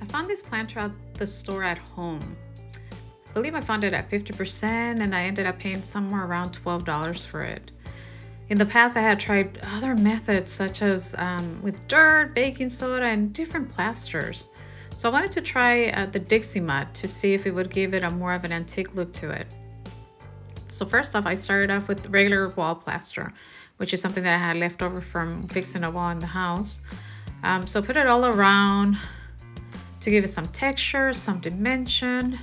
I found this planter at the store at home. I believe I found it at 50% and I ended up paying somewhere around $12 for it. In the past, I had tried other methods such as with dirt, baking soda, and different plasters. So I wanted to try the Dixie Mud to see if it would give it a more of an antique look to it. So first off, I started off with regular wall plaster, which is something that I had left over from fixing a wall in the house. So put it all around to give it some texture, some dimension.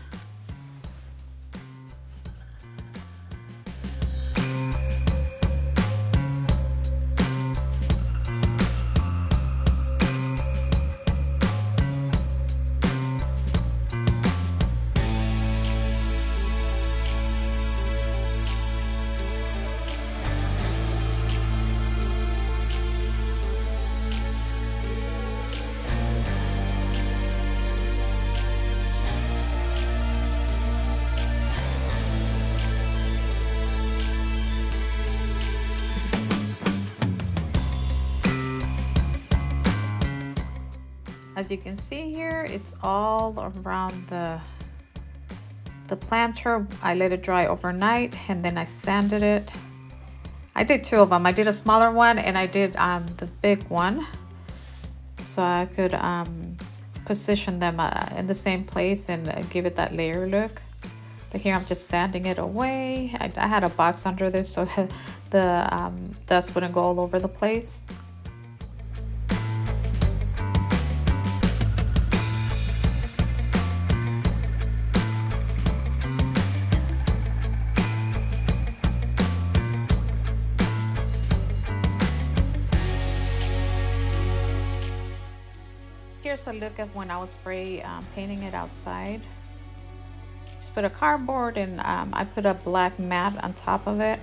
As you can see here, it's all around the planter. I let it dry overnight and then I sanded it. I did two of them. I did a smaller one and I did the big one, so I could position them in the same place and give it that layer look. But here I'm just sanding it away. I had a box under this so the dust wouldn't go all over the place. Here's a look of when I was spray painting it outside. Just put a cardboard and I put a black mat on top of it.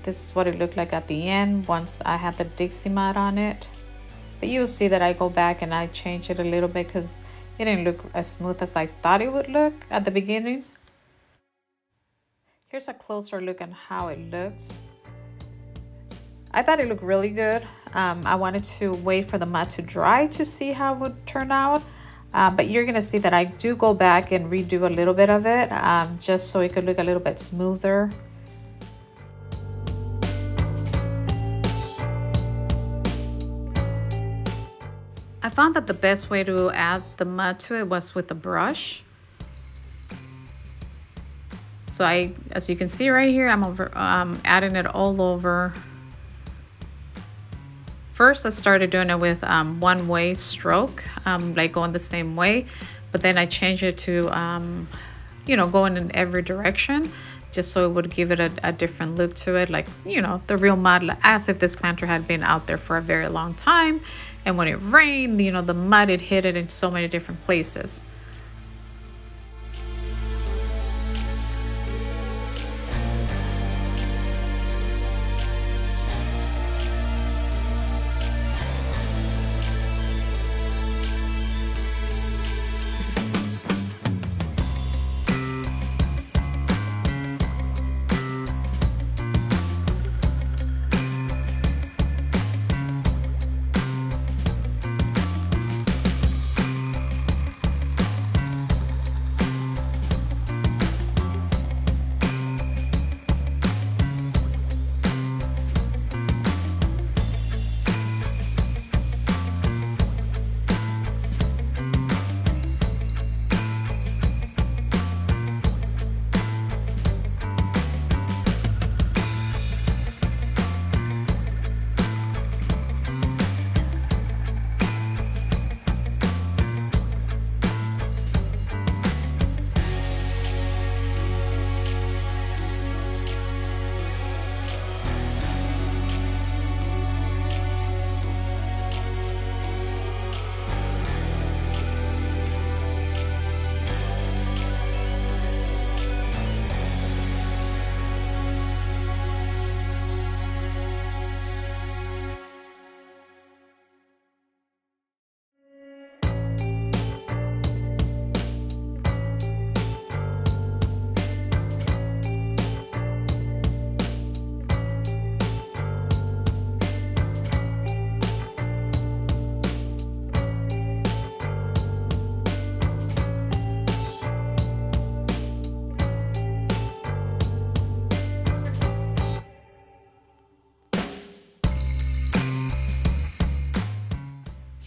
This is what it looked like at the end once I had the Dixie Mud on it. But you'll see that I go back and I change it a little bit because it didn't look as smooth as I thought it would look at the beginning. Here's a closer look on how it looks. I thought it looked really good. I wanted to wait for the mud to dry to see how it would turn out. But you're gonna see that I do go back and redo a little bit of it just so it could look a little bit smoother. I found that the best way to add the mud to it was with a brush. So as you can see right here, I'm adding it all over. First, I started doing it with one-way stroke, like going the same way, but then I changed it to, you know, going in every direction, just so it would give it a different look to it, like, you know, the real mud, as if this planter had been out there for a very long time, and when it rained, you know, the mud, it hit it in so many different places.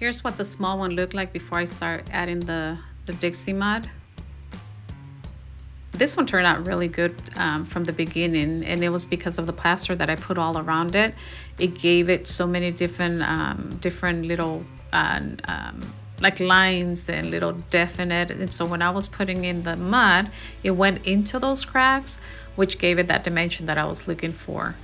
Here's what the small one looked like before I start adding the Dixie Mud. This one turned out really good from the beginning, and it was because of the plaster that I put all around it. It gave it so many different little like lines and little definite, and so when I was putting in the mud, it went into those cracks, which gave it that dimension that I was looking for.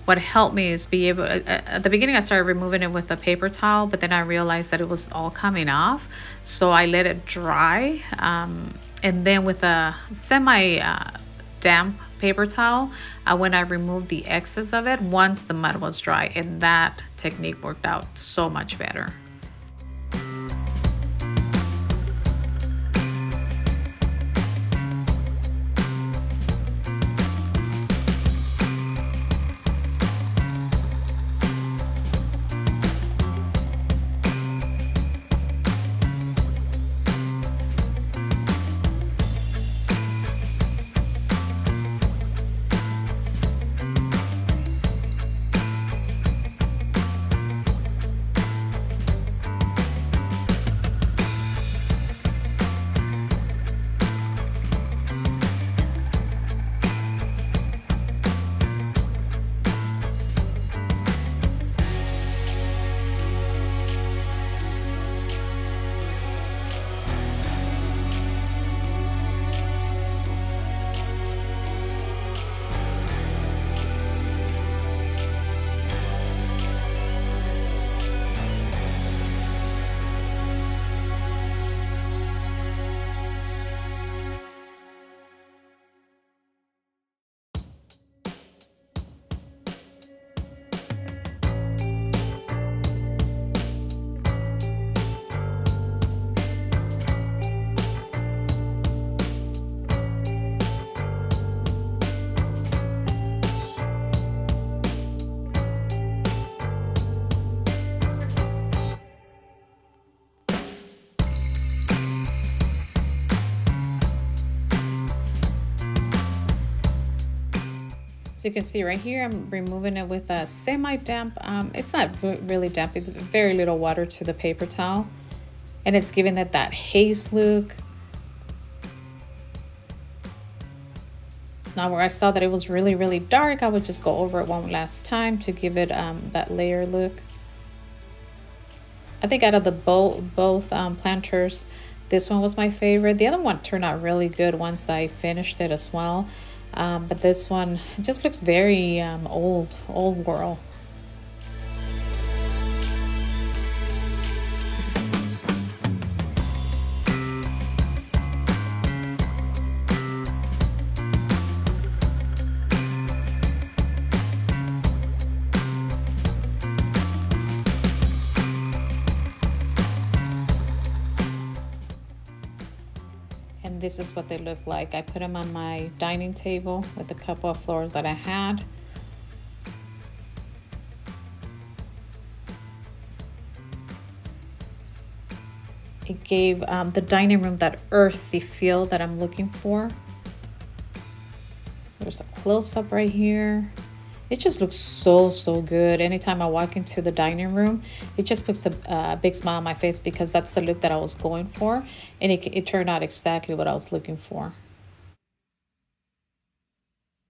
What helped me is be able, at the beginning I started removing it with a paper towel, but then I realized that it was all coming off, so I let it dry, and then with a semi damp paper towel, when I removed the excess of it once the mud was dry, and that technique worked out so much better. So you can see right here, I'm removing it with a semi-damp, it's not really damp, it's very little water to the paper towel. And it's giving it that haze look. Now where I saw that it was really dark, I would just go over it one last time to give it that layer look. I think out of the both planters, this one was my favorite. The other one turned out really good once I finished it as well. But this one just looks very old world. And this is what they look like. I put them on my dining table with a couple of flowers that I had. It gave the dining room that earthy feel that I'm looking for. There's a close-up right here. It just looks so good. Anytime I walk into the dining room, it just puts a big smile on my face because that's the look that I was going for, and it turned out exactly what I was looking for.